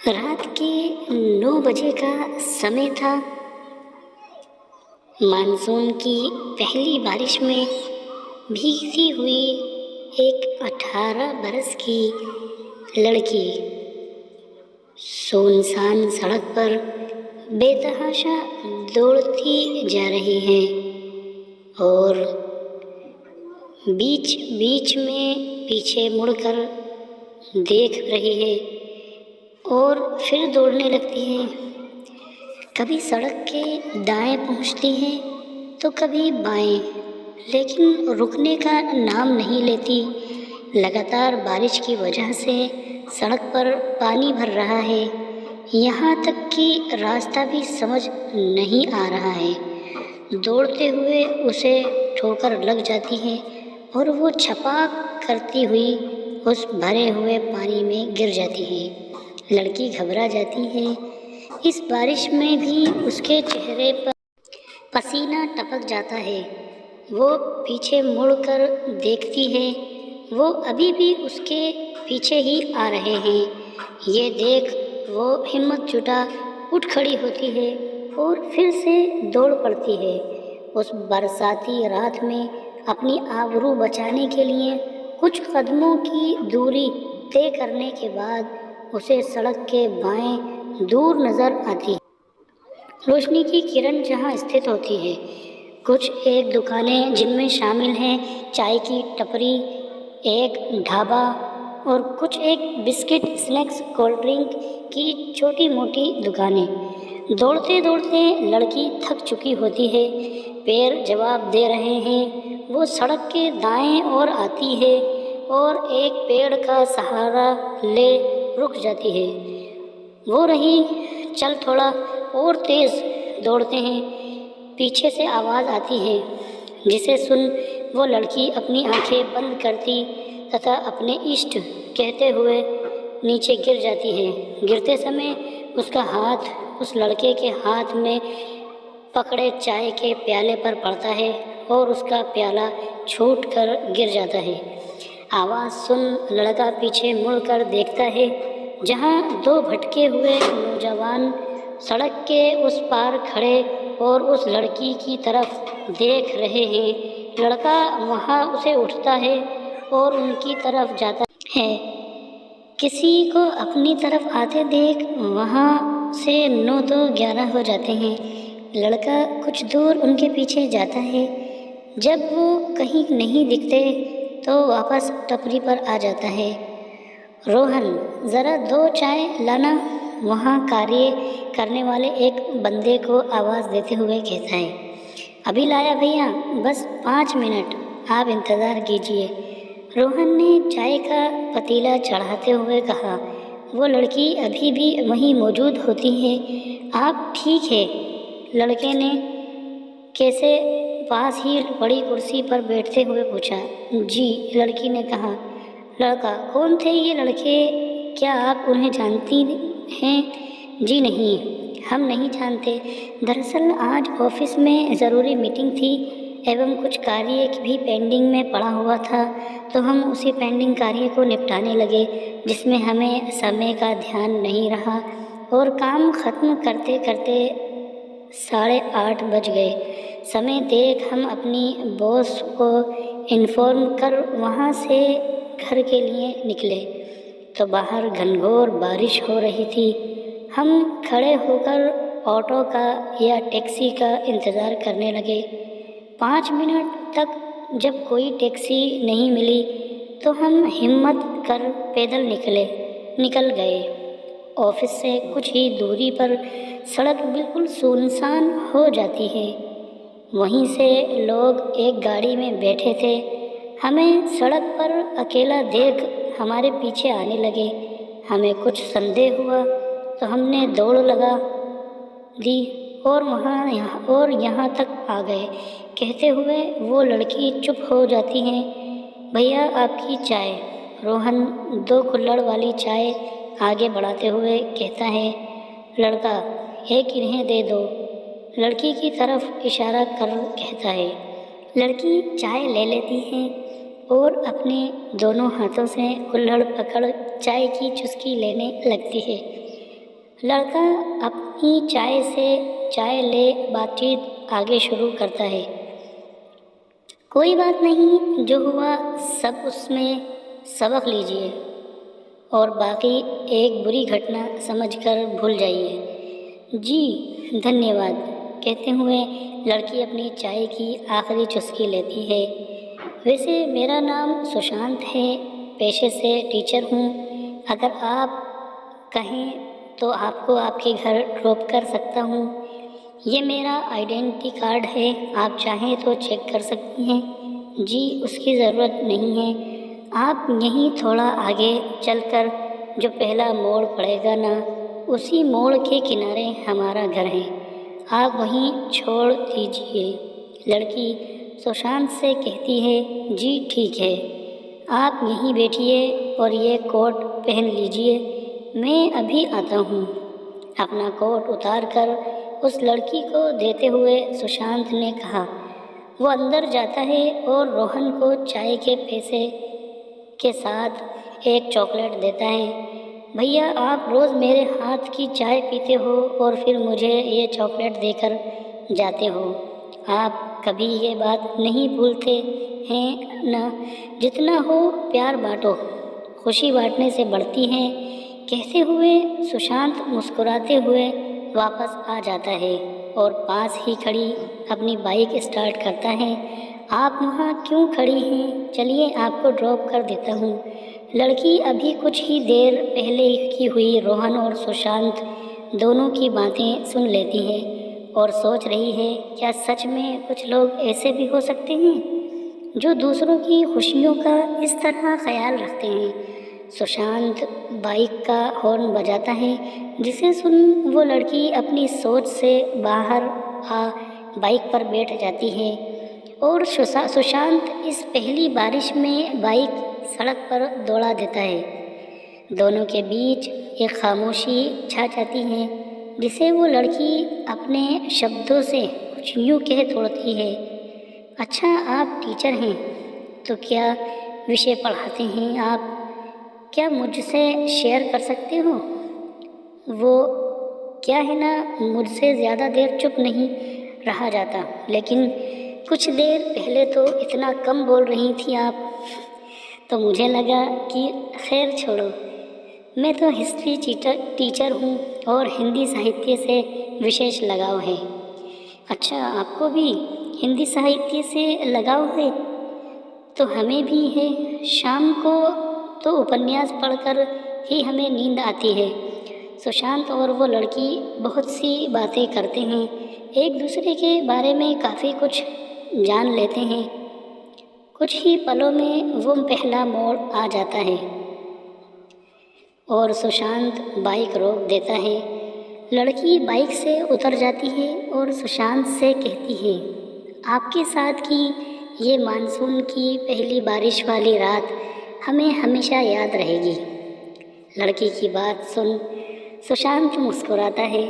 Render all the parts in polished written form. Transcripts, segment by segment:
रात के 9 बजे का समय था। मानसून की पहली बारिश में भीगती हुई एक 18 बरस की लड़की सुनसान सड़क पर बेतहाशा दौड़ती जा रही है और बीच बीच में पीछे मुड़कर देख रही है और फिर दौड़ने लगती है। कभी सड़क के दाएं पहुंचती है तो कभी बाएं, लेकिन रुकने का नाम नहीं लेती। लगातार बारिश की वजह से सड़क पर पानी भर रहा है, यहाँ तक कि रास्ता भी समझ नहीं आ रहा है। दौड़ते हुए उसे ठोकर लग जाती है और वो छपाक करती हुई उस भरे हुए पानी में गिर जाती है। लड़की घबरा जाती है। इस बारिश में भी उसके चेहरे पर पसीना टपक जाता है। वो पीछे मुड़कर देखती है, वो अभी भी उसके पीछे ही आ रहे हैं। ये देख वो हिम्मत जुटा उठ खड़ी होती है और फिर से दौड़ पड़ती है। उस बरसाती रात में अपनी आबरू बचाने के लिए कुछ कदमों की दूरी तय करने के बाद उसे सड़क के बाएं दूर नज़र आती है। रोशनी की किरण जहां स्थित होती है, कुछ एक दुकानें जिनमें शामिल हैं चाय की टपरी, एक ढाबा और कुछ एक बिस्किट, स्नैक्स, कोल्ड ड्रिंक की छोटी मोटी दुकानें। दौड़ते दौड़ते लड़की थक चुकी होती है, पैर जवाब दे रहे हैं। वो सड़क के दाएं ओर आती है और एक पेड़ का सहारा ले रुक जाती है। वो रही, चल थोड़ा और तेज दौड़ते हैं। पीछे से आवाज़ आती है जिसे सुन वो लड़की अपनी आंखें बंद करती तथा अपने इष्ट कहते हुए नीचे गिर जाती है। गिरते समय उसका हाथ उस लड़के के हाथ में पकड़े चाय के प्याले पर पड़ता है और उसका प्याला छूट कर गिर जाता है। आवाज़ सुन लड़का पीछे मुड़कर देखता है, जहाँ दो भटके हुए नौजवान सड़क के उस पार खड़े और उस लड़की की तरफ देख रहे हैं। लड़का वहाँ उसे उठता है और उनकी तरफ जाता है। किसी को अपनी तरफ आते देख वहाँ से 9 तो 11 हो जाते हैं। लड़का कुछ दूर उनके पीछे जाता है। जब वो कहीं नहीं दिखते तो वापस टपरी पर आ जाता है। रोहन, ज़रा 2 चाय लाना, वहाँ कार्य करने वाले एक बंदे को आवाज़ देते हुए कहता है। अभी लाया भैया, बस 5 मिनट, आप इंतज़ार कीजिए, रोहन ने चाय का पतीला चढ़ाते हुए कहा। वो लड़की अभी भी वहीं मौजूद होती है। आप ठीक है? लड़के ने कैसे पास ही पड़ी कुर्सी पर बैठते हुए पूछा। जी, लड़की ने कहा। लड़का, कौन थे ये लड़के, क्या आप उन्हें जानती हैं? जी नहीं, हम नहीं जानते। दरअसल आज ऑफिस में ज़रूरी मीटिंग थी एवं कुछ कार्य भी पेंडिंग में पड़ा हुआ था, तो हम उसी पेंडिंग कार्य को निपटाने लगे, जिसमें हमें समय का ध्यान नहीं रहा और काम ख़त्म करते करते 8:30 बज गए। समय देख हम अपनी बॉस को इन्फॉर्म कर वहाँ से घर के लिए निकले तो बाहर घनघोर बारिश हो रही थी। हम खड़े होकर ऑटो का या टैक्सी का इंतज़ार करने लगे। 5 मिनट तक जब कोई टैक्सी नहीं मिली तो हम हिम्मत कर पैदल निकल गए। ऑफिस से कुछ ही दूरी पर सड़क बिल्कुल सुनसान हो जाती है। वहीं से लोग एक गाड़ी में बैठे थे। हमें सड़क पर अकेला देख हमारे पीछे आने लगे। हमें कुछ संदेह हुआ तो हमने दौड़ लगा दी और यहाँ तक आ गए। कहते हुए वो लड़की चुप हो जाती है। भैया, आपकी चाय। रोहन 2 कुल्हड़ वाली चाय आगे बढ़ाते हुए कहता है। लड़का, एक इन्हें दे दो, लड़की की तरफ इशारा कर कहता है। लड़की चाय ले लेती है और अपने दोनों हाथों से कुल्हड़ पकड़ चाय की चुस्की लेने लगती है। लड़का अपनी चाय ले बातचीत आगे शुरू करता है। कोई बात नहीं, जो हुआ सब उसमें सबक लीजिए और बाकी एक बुरी घटना समझकर भूल जाइए। जी धन्यवाद, कहते हुए लड़की अपनी चाय की आखिरी चुस्की लेती है। वैसे मेरा नाम सुशांत है, पेशे से टीचर हूँ। अगर आप कहें तो आपको आपके घर ड्रॉप कर सकता हूँ। ये मेरा आइडेंटिटी कार्ड है, आप चाहें तो चेक कर सकती हैं। जी उसकी ज़रूरत नहीं है, आप यहीं थोड़ा आगे चलकर जो पहला मोड़ पड़ेगा ना, उसी मोड़ के किनारे हमारा घर है, आप वहीं छोड़ दीजिए। लड़की सुशांत से कहती है, जी ठीक है, आप यहीं बैठिए और ये कोट पहन लीजिए, मैं अभी आता हूँ। अपना कोट उतार कर उस लड़की को देते हुए सुशांत ने कहा। वो अंदर जाता है और रोहन को चाय के पैसे के साथ एक चॉकलेट देता है। भैया आप रोज़ मेरे हाथ की चाय पीते हो और फिर मुझे ये चॉकलेट देकर जाते हो, आप कभी ये बात नहीं भूलते हैं ना। जितना हो प्यार बांटो, खुशी बांटने से बढ़ती है। कहते हुए सुशांत मुस्कुराते हुए वापस आ जाता है और पास ही खड़ी अपनी बाइक स्टार्ट करता है। आप वहाँ क्यों खड़ी हैं, चलिए आपको ड्रॉप कर देता हूँ। लड़की अभी कुछ ही देर पहले की हुई रोहन और सुशांत दोनों की बातें सुन लेती है और सोच रही है, क्या सच में कुछ लोग ऐसे भी हो सकते हैं जो दूसरों की खुशियों का इस तरह ख्याल रखते हैं। सुशांत बाइक का हॉर्न बजाता है, जिसे सुन वो लड़की अपनी सोच से बाहर आ बाइक पर बैठ जाती है और सुशांत इस पहली बारिश में बाइक सड़क पर दौड़ा देता है। दोनों के बीच एक खामोशी छा जाती है, जिसे वो लड़की अपने शब्दों से कुछ यूँ कह तोड़ती है। अच्छा आप टीचर हैं तो क्या विषय पढ़ाते हैं आप, क्या मुझसे शेयर कर सकते हो? वो क्या है ना, मुझसे ज़्यादा देर चुप नहीं रहा जाता, लेकिन कुछ देर पहले तो इतना कम बोल रही थी आप, तो मुझे लगा कि खैर छोड़ो। मैं तो हिस्ट्री टीचर हूँ और हिंदी साहित्य से विशेष लगाव है। अच्छा आपको भी हिंदी साहित्य से लगाव है? तो हमें भी है। शाम को तो उपन्यास पढ़कर ही हमें नींद आती है। सुशांत और वो लड़की बहुत सी बातें करते हैं, एक दूसरे के बारे में काफ़ी कुछ जान लेते हैं। कुछ ही पलों में वो पहला मोड़ आ जाता है और सुशांत बाइक रोक देता है। लड़की बाइक से उतर जाती है और सुशांत से कहती है, आपके साथ की ये मानसून की पहली बारिश वाली रात हमें हमेशा याद रहेगी। लड़की की बात सुन सुशांत मुस्कुराता है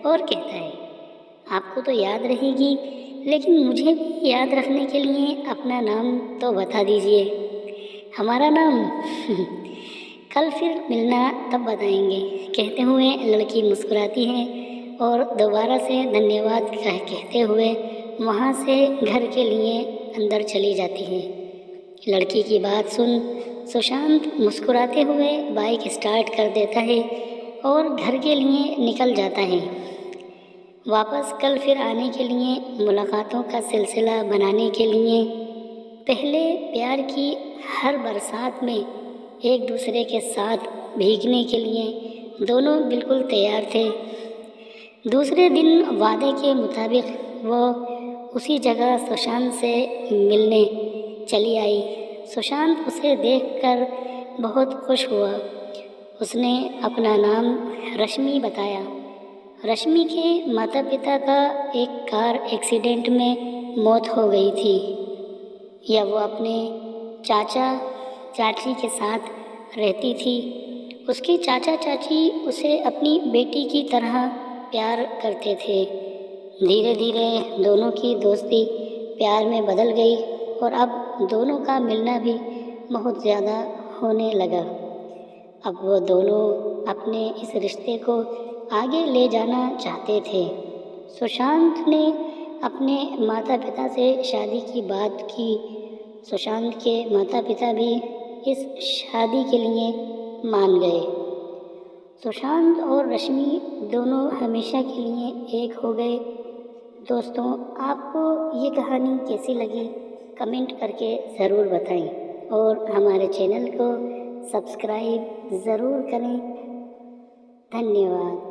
और कहता है, आपको तो याद रहेगी, लेकिन मुझे भी याद रखने के लिए अपना नाम तो बता दीजिए। हमारा नाम कल फिर मिलना तब बताएंगे, कहते हुए लड़की मुस्कुराती है और दोबारा से धन्यवाद कहते हुए वहाँ से घर के लिए अंदर चली जाती है। लड़की की बात सुन सुशांत मुस्कुराते हुए बाइक स्टार्ट कर देता है और घर के लिए निकल जाता है, वापस कल फिर आने के लिए, मुलाकातों का सिलसिला बनाने के लिए। पहले प्यार की हर बरसात में एक दूसरे के साथ भीगने के लिए दोनों बिल्कुल तैयार थे। दूसरे दिन वादे के मुताबिक वो उसी जगह सुशांत से मिलने चली आई। सुशांत उसे देखकर बहुत खुश हुआ। उसने अपना नाम रश्मि बताया। रश्मि के माता पिता का एक कार एक्सीडेंट में मौत हो गई थी, या वो अपने चाचा चाची के साथ रहती थी। उसके चाचा चाची उसे अपनी बेटी की तरह प्यार करते थे। धीरे धीरे दोनों की दोस्ती प्यार में बदल गई और अब दोनों का मिलना भी बहुत ज़्यादा होने लगा। अब वो दोनों अपने इस रिश्ते को आगे ले जाना चाहते थे। सुशांत ने अपने माता पिता से शादी की बात की। सुशांत के माता पिता भी इस शादी के लिए मान गए। सुशांत और रश्मि दोनों हमेशा के लिए एक हो गए। दोस्तों, आपको ये कहानी कैसी लगी कमेंट करके ज़रूर बताएं और हमारे चैनल को सब्सक्राइब ज़रूर करें। धन्यवाद।